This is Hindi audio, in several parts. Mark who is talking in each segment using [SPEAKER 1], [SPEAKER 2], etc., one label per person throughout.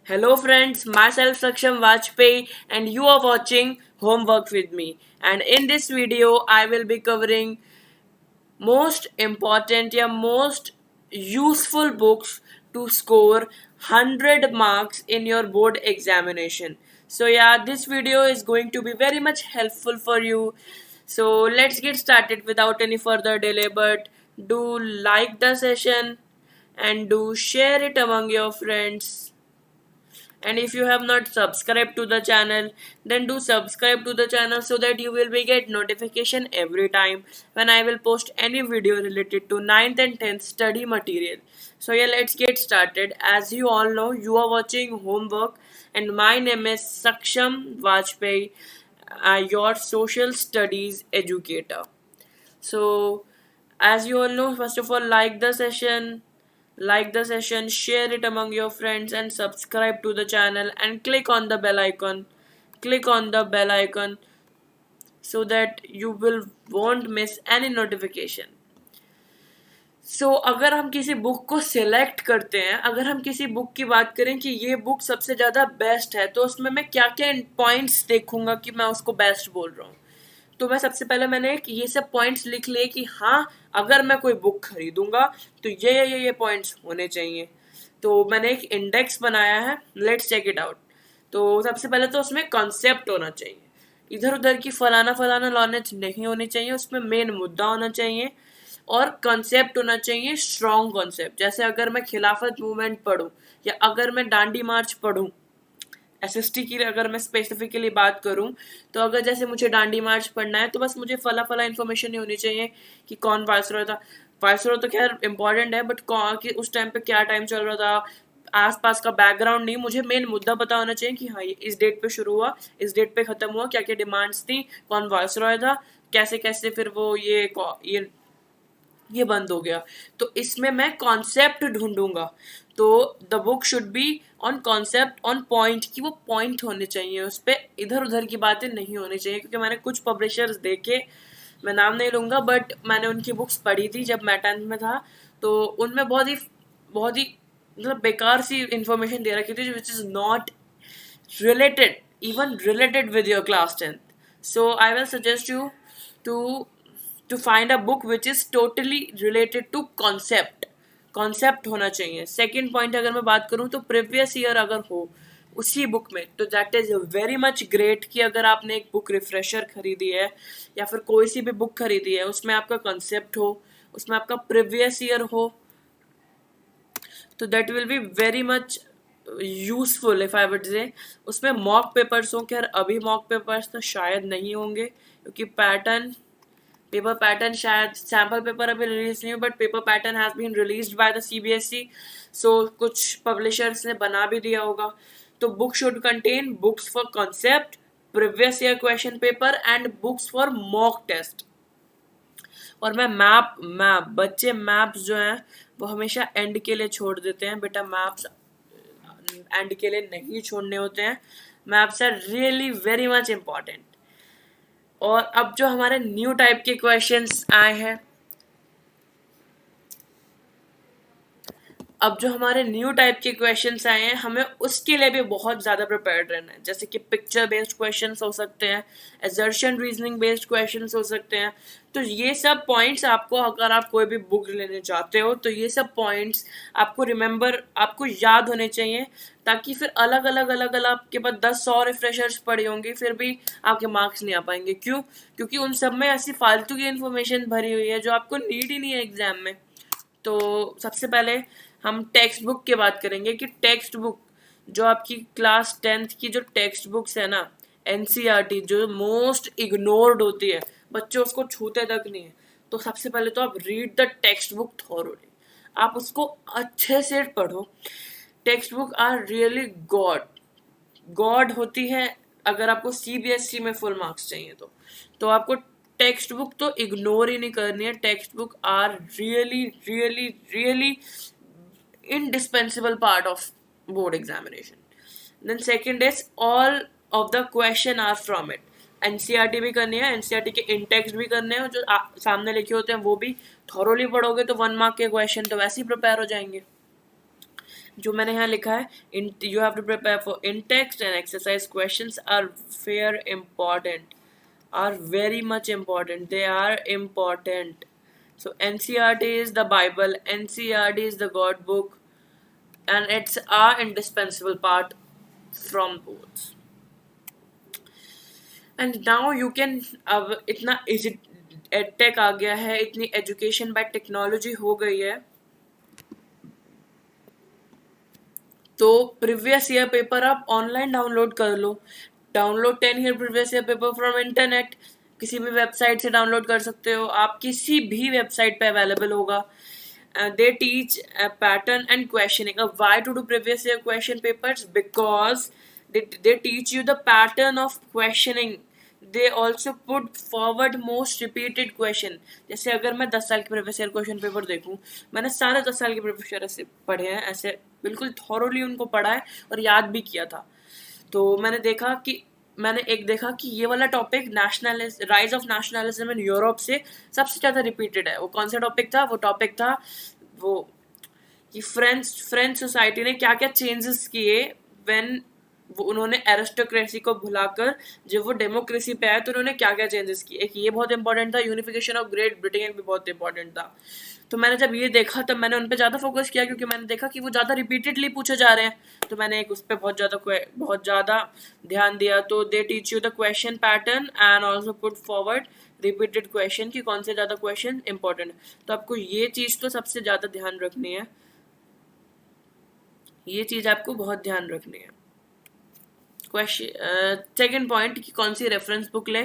[SPEAKER 1] Hello friends, myself Saksham Vajpayee and you are watching Homework with me. And in this video, I will be covering most important या most useful books to score 100 marks in your board examination. So yeah, this video is going to be very much helpful for you. So let's get started without any further delay, but do like the session and do share it among your friends, and if you have not subscribed to the channel, then do subscribe to the channel so that you will be get notification every time when I will post any video related to 9th and 10th study material. So yeah, let's get started. As you all know, you are watching Homework and my name is Saksham Vajpayee, your social studies educator. So, as you all know, first of all, like the session, share it among your friends, and subscribe to the channel and click on the bell icon. Click on the bell icon so that you will won't miss any notification. अगर हम किसी बुक को सिलेक्ट करते हैं, अगर हम किसी बुक की बात करें कि ये बुक सबसे ज़्यादा बेस्ट है, तो उसमें मैं क्या क्या पॉइंट्स देखूंगा कि मैं उसको बेस्ट बोल रहा हूँ. तो मैं सबसे पहले मैंने ये सब पॉइंट्स लिख लिए कि हाँ, अगर मैं कोई बुक खरीदूंगा तो ये पॉइंट्स होने चाहिए. तो मैंने एक इंडेक्स बनाया है, लेट्स चेक इट आउट. तो सबसे पहले तो उसमें कॉन्सेप्ट होना चाहिए. इधर उधर की फलाना फलाना नॉलेज नहीं होनी चाहिए, उसमें मेन मुद्दा होना चाहिए और कॉन्सेप्ट होना चाहिए, स्ट्रॉन्ग कॉन्सेप्ट. जैसे अगर मैं खिलाफत मूवमेंट पढ़ूं या अगर मैं डांडी मार्च पढ़ूं, एसएसटी की अगर मैं स्पेसिफिकली बात करूं, तो अगर जैसे मुझे डांडी मार्च पढ़ना है तो बस मुझे फला फला इन्फॉर्मेशन नहीं होनी चाहिए कि कौन वायसरॉय था. वायसरॉय तो खैर इंपॉर्टेंट है, बट कि उस टाइम पे क्या टाइम चल रहा था, आसपास का बैकग्राउंड नहीं, मुझे मेन मुद्दा पता होना चाहिए कि हाँ, ये इस डेट पे शुरू हुआ, इस डेट पे खत्म हुआ, क्या क्या डिमांड्स थी, कौन वायसरॉय था, कैसे कैसे फिर वो ये बंद हो गया. तो इसमें मैं कॉन्सेप्ट ढूंढूंगा. तो the book should be on concept, on point, कि वो पॉइंट होने चाहिए, उस पर इधर उधर की बातें नहीं होनी चाहिए. क्योंकि मैंने कुछ पब्लिशर्स देखे, मैं नाम नहीं लूँगा, बट मैंने उनकी बुक्स पढ़ी थी जब मैं 10th में था. तो उनमें बहुत ही मतलब बेकार सी इंफॉर्मेशन दे रखी थी which is not related, even related with your class 10th. So I will suggest you to find a book which is totally related to concept होना चाहिए. सेकेंड पॉइंट अगर मैं बात करूँ तो प्रीवियस ईयर अगर हो उसी बुक में, तो that is very much great. कि अगर आपने एक बुक रिफ्रेशर खरीदी है या फिर कोई सी भी बुक खरीदी है, उसमें आपका कंसेप्ट हो, उसमें आपका प्रीवियस ईयर हो, तो that will be very much useful if I would say. उसमें मॉक पेपर्स हों, खैर अभी मॉक पेपर्स तो शायद नहीं होंगे क्योंकि पेपर पैटर्न शायद सैम्पल पेपर अभी रिलीज नहीं हो, but paper pattern has been released by the CBSE. So कुछ पब्लिशर्स ने बना भी दिया होगा. तो book should contain books for concept, previous year question paper and books for mock test. और मैं मैप बच्चे मैप्स जो हैं वो हमेशा एंड के लिए छोड़ देते हैं. बेटा, मैप्स एंड के लिए नहीं छोड़ने होते हैं. Maps are really very much important. और अब जो हमारे न्यू टाइप के क्वेश्चंस आए हैं, हमें उसके लिए भी बहुत ज़्यादा प्रिपेयर्ड रहना है. जैसे कि पिक्चर बेस्ड क्वेश्चंस हो सकते हैं, असर्शन रीजनिंग बेस्ड क्वेश्चंस हो सकते हैं. तो ये सब पॉइंट्स आपको, अगर आप कोई भी बुक लेने जाते हो, तो ये सब पॉइंट्स आपको याद होने चाहिए. ताकि फिर अलग अलग आपके पास 10-100 रिफ्रेशर्स पड़ी होंगी, फिर भी आपके मार्क्स नहीं आ पाएंगे. क्यों? क्योंकि उन सब में ऐसी फालतू की इन्फॉर्मेशन भरी हुई है जो आपको नीड ही नहीं है एग्जाम में. तो सबसे पहले हम टेक्स्ट बुक की बात करेंगे कि टेक्स्ट बुक जो आपकी क्लास 10th की जो टेक्स्ट बुक्स है ना, एनसीईआरटी, जो मोस्ट इग्नोर्ड होती है, बच्चे उसको छूते तक नहीं है. तो सबसे पहले तो आप read the textbook thoroughly, आप उसको अच्छे से पढ़ो. Textbook are really god होती है. अगर आपको सीबीएसई में फुल मार्क्स चाहिए तो आपको टेक्स्ट बुक तो इग्नोर ही नहीं करनी है. Textbook are really really really indispensable part of board examination. Then second is all of the question are from it. NCERT भी करनी है, एनसीईआरटी के इंटेक्स्ट भी करने हैं, जो सामने लिखे होते हैं वो भी थॉरोली पढ़ोगे तो 1 मार्क के क्वेश्चन तो वैसे ही प्रिपेयर हो जाएंगे. जो मैंने यहाँ लिखा है, you have to prepare for in text and exercise questions are fair important, are very much important. They are important. So NCERT is the Bible, NCERT is the God book, and it's our indispensable part from both. And now you can, अब इतना एडटेक आ गया है, इतनी एजुकेशन बाय टेक्नोलॉजी हो गई है, तो प्रीवियस ईयर पेपर आप ऑनलाइन डाउनलोड कर लो. Download 10 year previous year paper from internet, किसी भी वेबसाइट से डाउनलोड कर सकते हो आप, किसी भी वेबसाइट पे अवेलेबल होगा. They teach pattern and questioning. अब why to do previous year question papers? Because they teach you the pattern of questioning. They also put forward most repeated question. जैसे अगर मैं 10 साल के प्रीवियस ईयर क्वेश्चन पेपर देखूं, मैंने सारे 10 साल के प्रीवियस ईयर ऐसे पढ़े हैं, ऐसे बिल्कुल थॉरोली उनको पढ़ा है और याद भी किया था. तो मैंने देखा कि ये वाला topic nationalism, rise of nationalism in Europe से सबसे ज़्यादा रिपीटेड है. वो कौन सा टॉपिक था? वो टॉपिक था वो कि फ्रेंच सोसाइटी ने क्या क्या चेंजेस किए व्हेन वो उन्होंने एरिस्टोक्रेसी को भुलाकर जब वो डेमोक्रेसी पे आए तो उन्होंने क्या क्या चेंजेस किए. एक ये बहुत इंपॉर्टेंट था. यूनिफिकेशन ऑफ ग्रेट ब्रिटेन भी बहुत इंपॉर्टेंट था. तो मैंने जब ये देखा तब मैंने उन पर ज़्यादा फोकस किया, क्योंकि मैंने देखा कि वो ज़्यादा रिपीटेडली पूछे जा रहे हैं, तो मैंने एक उस पर बहुत ज़्यादा ध्यान दिया. तो they teach you the question pattern and also put forward repeated question कि कौन से ज़्यादा क्वेश्चन इंपॉर्टेंट. तो आपको ये चीज़ तो सबसे ज़्यादा ध्यान रखनी है, ये चीज़ आपको बहुत ध्यान रखनी है. सेकेंड पॉइंट कि कौन सी रेफरेंस बुक ले,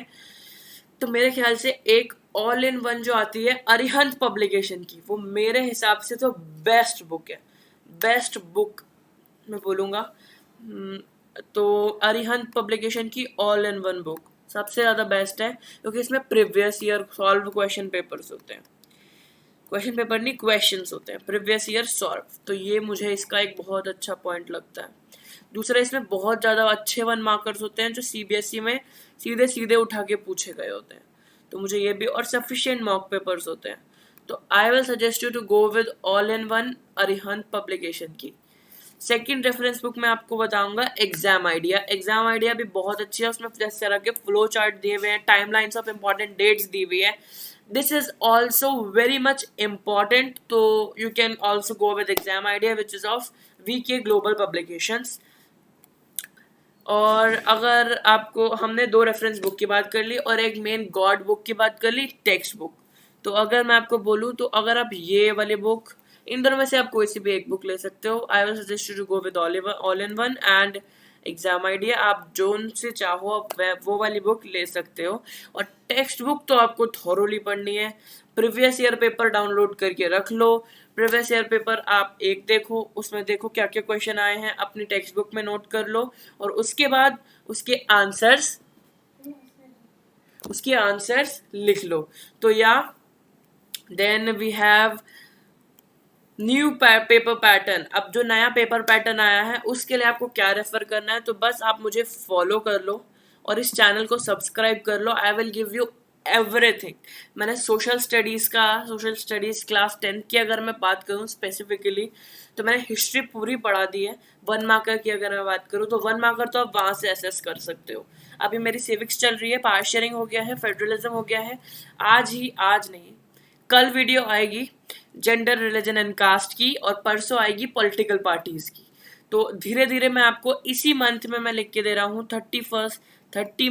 [SPEAKER 1] तो मेरे ख्याल से एक ऑल इन वन जो आती है अरिहंत पब्लिकेशन की, वो मेरे हिसाब से तो बेस्ट बुक है. बेस्ट बुक मैं बोलूँगा तो अरिहंत पब्लिकेशन की ऑल इन वन बुक सबसे ज़्यादा बेस्ट है, क्योंकि इसमें previous year solve question papers होते हैं. क्वेश्चन पेपर नहीं, क्वेश्चंस होते हैं, प्रीवियस ईयर सॉल्व. तो ये मुझे इसका एक बहुत अच्छा पॉइंट लगता है. दूसरा, इसमें बहुत ज़्यादा अच्छे 1 मार्कर्स होते हैं जो CBSE में सीधे सीधे उठा के पूछे गए होते हैं. तो मुझे ये भी, और सफिशिएंट मॉक पेपर्स होते हैं. तो I will suggest you to go with all in one Arihant publication की. सेकेंड रेफरेंस बुक मैं आपको बताऊंगा एग्जाम आइडिया. एग्जाम आइडिया भी बहुत अच्छी है. उसमें जिस तरह के फ्लो चार्ट दिए हुए हैं, टाइमलाइंस ऑफ इम्पॉर्टेंट डेट्स दी हुई है. This is also very much important. So you can also go with exam idea, which is of VK Global Publications. और अगर आपको, हमने 2 रेफरेंस बुक की बात कर ली और एक मेन गॉड बुक की बात कर ली, टेक्स्ट बुक. तो अगर मैं आपको बोलूँ तो अगर आप ये वाली बुक, इन दोनों में से आप कोई सी भी एक बुक ले सकते हो. I will suggest you to go with all in one and exam idea. आप जो से चाहो आप वो वाली बुक ले सकते हो. और टेक्स्ट बुक तो आपको थॉरोली पढ़नी है. प्रीवियस ईयर पेपर डाउनलोड करके रख लो. प्रीवियस ईयर पेपर आप एक देखो, उसमें देखो क्या क्या क्वेश्चन आए हैं, अपनी टेक्स्ट बुक में नोट कर लो, और उसके बाद उसके आंसर्स लिख लो. तो या then we have new paper pattern. अब जो नया पेपर पैटर्न आया है उसके लिए आपको क्या रेफर करना है, तो बस आप मुझे फॉलो कर लो और इस चैनल को सब्सक्राइब कर लो. I will give you everything. मैंने सोशल स्टडीज़ क्लास 10 की अगर मैं बात करूँ स्पेसिफिकली, तो मैंने हिस्ट्री पूरी पढ़ा दी है. 1 मार्कर की अगर मैं बात करूँ तो 1 मार्कर तो आप वहाँ से एसेस कर सकते हो. अभी मेरी सिविक्स चल रही है, पावर शेयरिंग हो गया है, फेडरलिज्म हो गया है. आज नहीं, कल वीडियो आएगी जेंडर, रिलीजन एंड कास्ट की, और परसों आएगी पॉलिटिकल पार्टीज की. तो धीरे धीरे मैं आपको इसी मंथ में मैं लिख के दे रहा हूँ 30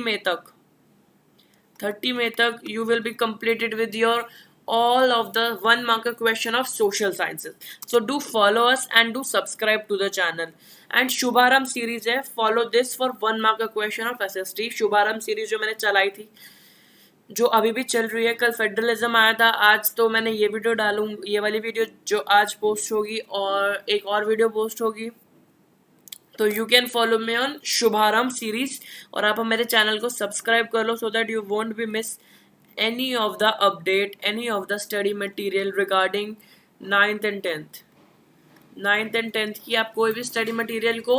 [SPEAKER 1] मई तक you will be completed with your all of the 1 marker question of social sciences. So do follow us and do subscribe to the channel. And शुभारंभ सीरीज है, follow this for 1 marker question of SST. शुभारंभ सीरीज जो मैंने चलाई थी, जो अभी भी चल रही है. कल फेडरलिज्म आया था, आज तो मैंने ये वीडियो डालूँ, ये वाली वीडियो जो आज पोस्ट होगी, और एक और वीडियो पोस्ट होगी. तो you can follow me on Shubharambh series, और आप मेरे चैनल को सब्सक्राइब कर लो, so that you won't be miss any of the update, any of the study material regarding 9th and 10th की. आप कोई भी स्टडी मटेरियल को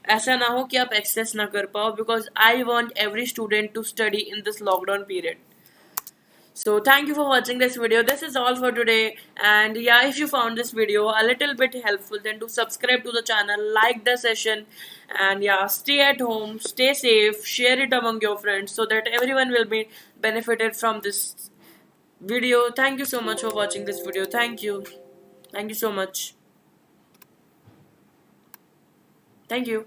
[SPEAKER 1] ऐसा ना हो कि आप एक्सेस ना कर पाओ, because I want every student to study in this lockdown period. So thank you for watching this video. This is all for today. And yeah, if you found this video a little bit helpful, then do subscribe to the channel, like the session, and yeah, stay at home, stay safe, share it among your friends so that everyone will be benefited from this video. Thank you so much for watching this video. Thank you. Thank you so much. Thank you.